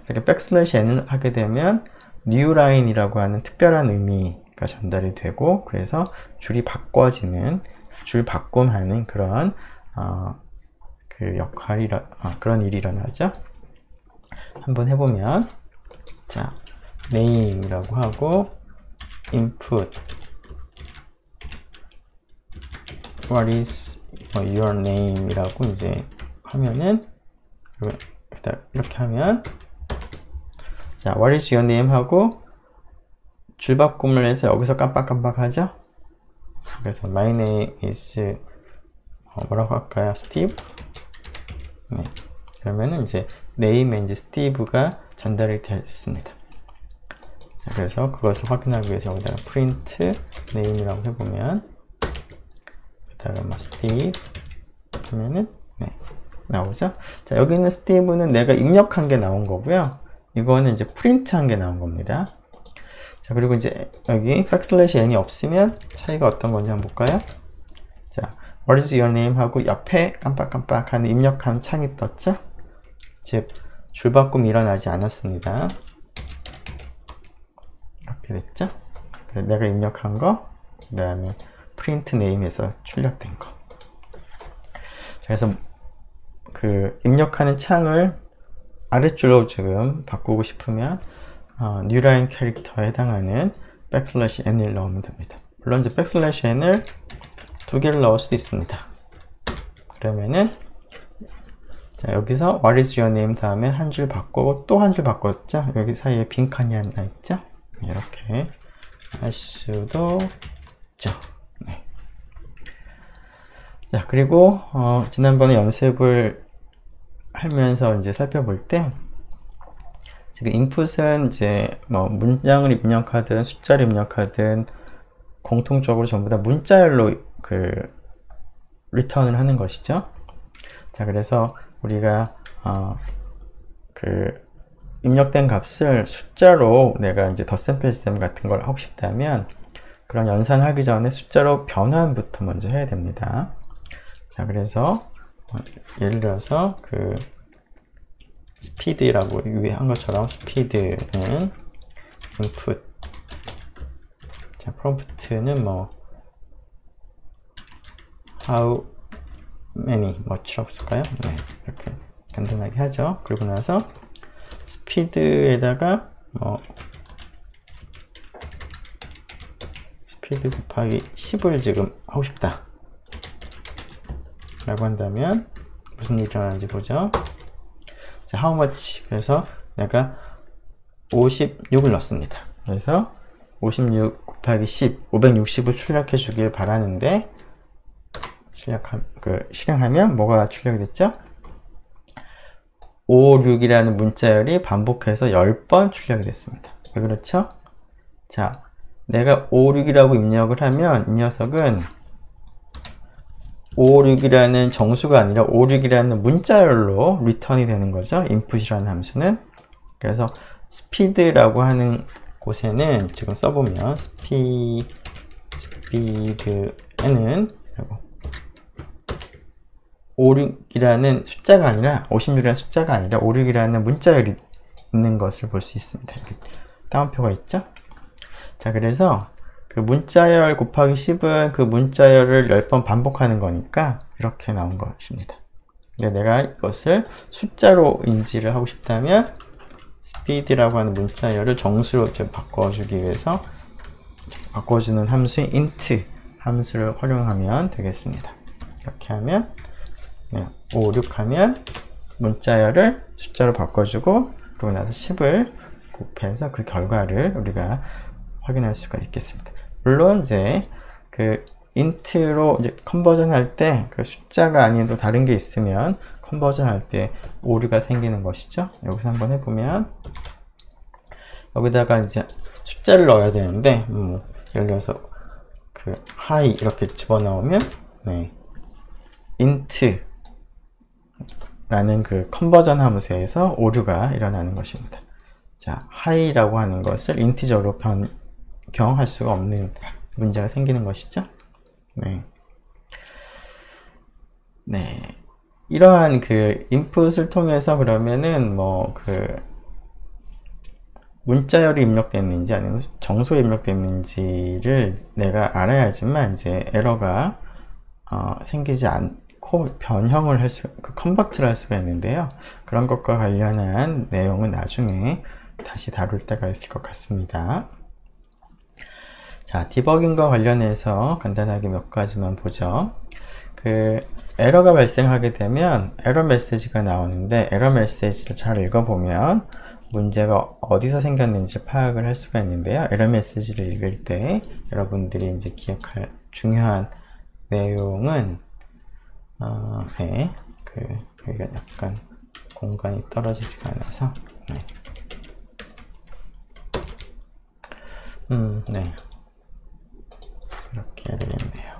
이렇게 백슬래시 n을 하게 되면 new line이라고 하는 특별한 의미가 전달이 되고, 그래서 줄이 바꿔지는, 줄 바꿈하는 그런 그 역할이 그런 일이 일어나죠. 한번 해보면, 자, name이라고 하고 input what is your name 이라고 이제 하면은, 이렇게 하면, 자, what is your name 하고 줄바꿈을 해서 여기서 깜빡깜빡 하죠. 그래서 my name is 뭐라고 할까요? Steve. 네. 그러면은 이제 name에 이제 Steve가 전달이 됐습니다. 자, 그래서 그것을 확인하기 위해서 여기다가 print name이라고 해보면, 여기다가 뭐 Steve 하면은 네, 나오죠. 자, 여기 있는 Steve는 내가 입력한 게 나온 거고요. 이거는 이제 프린트한 게 나온 겁니다. 자, 그리고 이제 여기 백슬래시 n이 없으면 차이가 어떤 건지 한번 볼까요? 자, what is your name 하고 옆에 깜빡깜빡 하는 입력한 창이 떴죠? 즉, 줄바꿈이 일어나지 않았습니다. 이렇게 됐죠? 그래서 내가 입력한 거, 그 다음에 print name에서 출력된 거. 그래서 그 입력하는 창을 아래줄로 지금 바꾸고 싶으면 new line 캐릭터에 해당하는 백슬래시 n을 넣으면 됩니다. 물론 이제 백슬래시 n을 두 개를 넣을 수도 있습니다. 그러면은, 자, 여기서 what is your name 다음에 한 줄 바꾸고 또 한 줄 바꿨죠? 여기 사이에 빈 칸이 하나 있죠? 이렇게 할 수도 있죠. 네. 자, 그리고 지난번에 연습을 하면서 이제 살펴볼 때, 지금 input은 이제 뭐 문장을 입력하든 숫자를 입력하든 공통적으로 전부 다 문자열로 그 리턴을 하는 것이죠. 자, 그래서 우리가 그 입력된 값을 숫자로 내가 이제 덧셈뺄셈 같은 걸 하고 싶다면, 그런 연산하기 전에 숫자로 변환부터 먼저 해야 됩니다. 자, 그래서 예를 들어서 그 speed라고 위에 한 것처럼 speed는 input, 자, prompt는 뭐 how many 뭐처럼 쓸까요? 네, 이렇게 간단하게 하죠. 그리고 나서 speed에다가 뭐 speed 곱하기 10을 지금 하고 싶다 라고 한다면 무슨 일이 일어나는지 보죠. 자, how much, 그래서 내가 56을 넣습니다. 그래서 56 곱하기 10, 560을 출력해 주길 바라는데, 실행하면 뭐가 출력이 됐죠? 56이라는 문자열이 반복해서 10번 출력이 됐습니다. 왜 그렇죠? 자, 내가 56이라고 입력을 하면 이 녀석은 56이라는 정수가 아니라 56이라는 문자열로 리턴이 되는 거죠. input이라는 함수는. 그래서 speed라고 하는 곳에는 지금 써보면 speed는 56이라는 숫자가 아니라 56이라는 숫자가 아니라 56이라는 문자열이 있는 것을 볼 수 있습니다. 따옴표가 있죠. 자, 그래서 그 문자열 곱하기 10은 그 문자열을 10번 반복하는 거니까 이렇게 나온 것입니다. 근데 내가 이것을 숫자로 인지를 하고 싶다면 speed라고 하는 문자열을 정수로 바꿔주기 위해서 바꿔주는 함수인 int 함수를 활용하면 되겠습니다. 이렇게 하면 5, 6 하면 문자열을 숫자로 바꿔주고, 그러고 나서 10을 곱해서 그 결과를 우리가 확인할 수가 있겠습니다. 물론 이제 그 int로 이제 컨버전 할 때 그 숫자가 아닌 또 다른 게 있으면 컨버전 할 때 오류가 생기는 것이죠. 여기서 한번 해보면, 여기다가 이제 숫자를 넣어야 되는데 예를 들어서 그 high 이렇게 집어넣으면 int 라는 그 컨버전 함수에서 오류가 일어나는 것입니다. 자, high라고 하는 것을 인티저로 변경할 수가 없는 문제가 생기는 것이죠. 이러한 그 인풋을 통해서 그러면은 뭐 그 문자열이 입력됐는지 아니면 정수에 입력됐는지를 내가 알아야지만 이제 에러가 생기지 않고 변형을 컨버트를 할 수가 있는데요. 그런 것과 관련한 내용은 나중에 다시 다룰 때가 있을 것 같습니다. 자, 디버깅과 관련해서 간단하게 몇 가지만 보죠. 에러가 발생하게 되면 에러 메시지가 나오는데, 에러 메시지를 잘 읽어보면 문제가 어디서 생겼는지 파악을 할 수가 있는데요. 에러 메시지를 읽을 때 여러분들이 이제 기억할 중요한 내용은 여기가 약간 공간이 떨어지지가 않아서 이렇게 해야 되겠네요.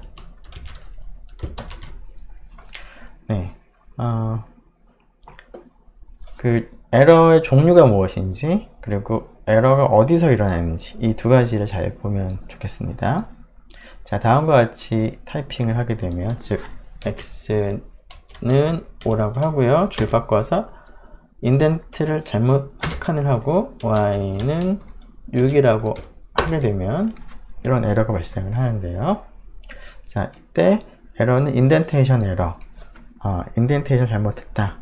에러의 종류가 무엇인지, 그리고 에러가 어디서 일어나는지, 이 두 가지를 잘 보면 좋겠습니다. 자, 다음과 같이 타이핑을 하게 되면, 즉 x는 5라고 하고요. 줄 바꿔서 인덴트를 잘못 한 칸을 하고 y는 6이라고 하게 되면 이런 에러가 발생을 하는데요. 자, 이때 에러는 인덴테이션 에러, 인덴테이션 잘못했다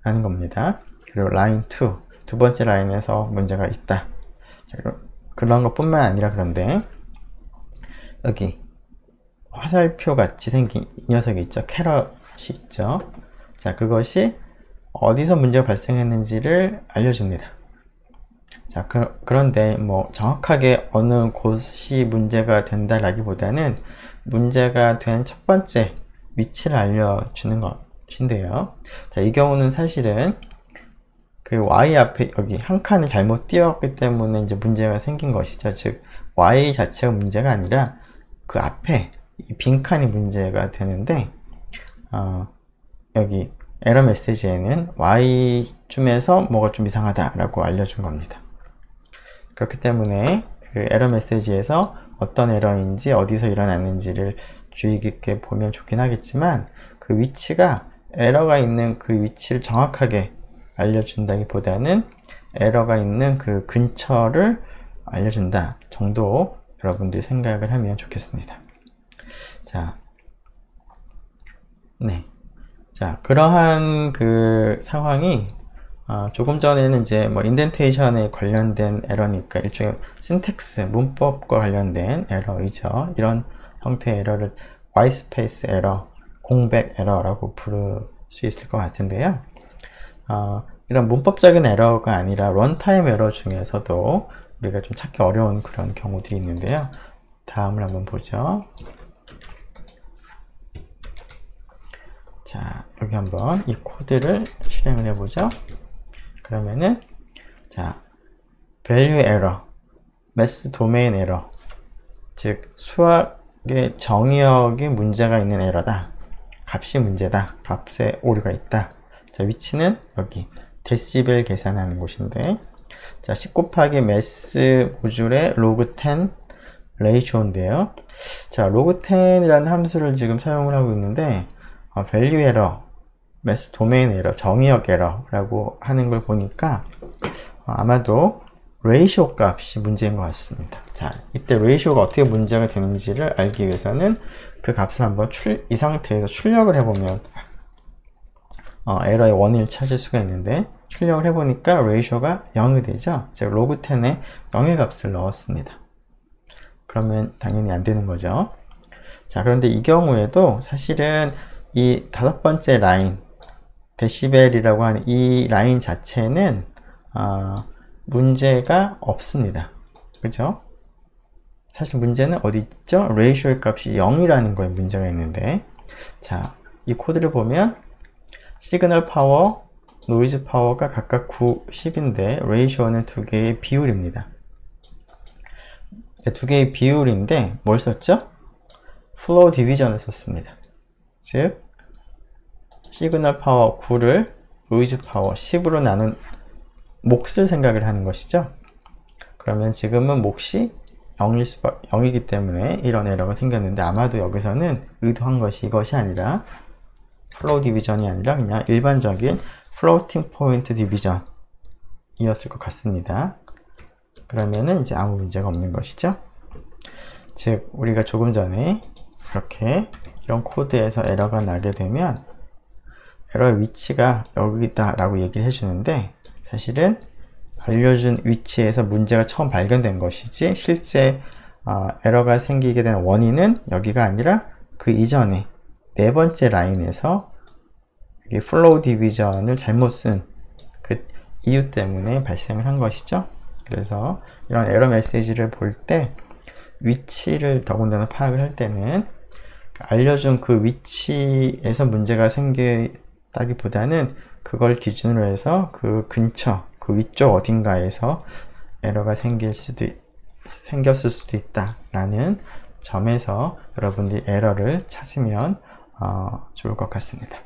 라는 겁니다. 그리고 라인 2, 두 번째 라인에서 문제가 있다. 자, 그런 것 뿐만 아니라, 그런데 여기 화살표 같이 생긴 이 녀석이 있죠. 캐럿이 있죠. 자, 그것이 어디서 문제가 발생했는지를 알려줍니다. 자, 그런데 뭐 정확하게 어느 곳이 문제가 된다라기보다는 문제가 된 첫 번째 위치를 알려주는 것인데요. 자, 이 경우는 사실은 y 앞에 여기 한 칸을 잘못 띄웠기 때문에 이제 문제가 생긴 것이죠. 즉 y 자체가 문제가 아니라 그 앞에 이 빈칸이 문제가 되는데, 여기 에러 메시지에는 y쯤에서 뭐가 좀 이상하다 라고 알려준 겁니다. 그렇기 때문에 그 에러 메시지에서 어떤 에러인지 어디서 일어났는지를 주의 깊게 보면 좋긴 하겠지만, 그 위치가 에러가 있는 그 위치를 정확하게 알려준다기보다는 에러가 있는 그 근처를 알려준다 정도 여러분들이 생각을 하면 좋겠습니다. 자, 자, 그러한 그 상황이 조금 전에는 이제 뭐 인덴테이션에 관련된 에러니까 일종의 신텍스, 문법과 관련된 에러이죠. 이런 형태의 에러를 와이트스페이스 에러, 공백 에러라고 부를 수 있을 것 같은데요. 이런 문법적인 에러가 아니라 런타임 에러 중에서도 우리가 좀 찾기 어려운 그런 경우들이 있는데요. 다음을 한번 보죠. 자, 여기 한번 이 코드를 실행을 해보죠. 그러면은, 자, value error, mass domain error, 즉 수학의 정의역이 문제가 있는 에러다. 값이 문제다. 값에 오류가 있다. 자, 위치는 여기 데시벨 계산하는 곳인데, 자, 10 곱하기 mass 모듈의 log10 레이쇼인데요. 자, log10이라는 함수를 지금 사용을 하고 있는데, value error, mass domain error, 정의역 에러라고 하는 걸 보니까 아마도 ratio 값이 문제인 것 같습니다. 자, 이때 ratio가 어떻게 문제가 되는지를 알기 위해서는 그 값을 한번 이 상태에서 출력을 해보면 에러의 원인을 찾을 수가 있는데, 출력을 해보니까 ratio가 0이 되죠. 제가 log10에 0의 값을 넣었습니다. 그러면 당연히 안 되는 거죠. 자, 그런데 이 경우에도 사실은 이 다섯 번째 라인, 데시벨이라고 하는 이 라인 자체는 문제가 없습니다. 그죠? 사실 문제는 어디 있죠? ratio의 값이 0이라는 거에 문제가 있는데, 자, 이 코드를 보면 시그널 파워, 노이즈 파워가 각각 9, 10인데 ratio는 두 개의 비율입니다. 두 개의 비율인데 뭘 썼죠? 플로우 디비전을 썼습니다. 즉 시그널 파워 9를 노이즈 파워 10으로 나눈 몫을 생각을 하는 것이죠. 그러면 지금은 몫이 0이기 때문에 이런 에러가 생겼는데, 아마도 여기서는 의도한 것이 이것이 아니라 플로우 디비전이 아니라 그냥 일반적인 플로팅 포인트 디비전이었을 것 같습니다. 그러면은 이제 아무 문제가 없는 것이죠. 즉 우리가 조금 전에 이렇게 이런 코드에서 에러가 나게 되면 에러의 위치가 여기다 라고 얘기를 해주는데, 사실은 알려준 위치에서 문제가 처음 발견된 것이지 실제 에러가 생기게 된 원인은 여기가 아니라 그 이전에 네 번째 라인에서 여기 플로우 디비전을 잘못 쓴 그 이유 때문에 발생을 한 것이죠. 그래서 이런 에러 메시지를 볼 때 위치를 더군다나 파악을 할 때는 알려준 그 위치에서 문제가 생겼다기보다는 그걸 기준으로 해서 그 근처, 그 위쪽 어딘가에서 에러가 생겼을 수도 있다라는 점에서 여러분들이 에러를 찾으면 좋을 것 같습니다.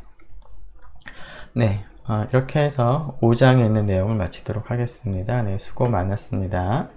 네, 이렇게 해서 5장에 있는 내용을 마치도록 하겠습니다. 네, 수고 많았습니다.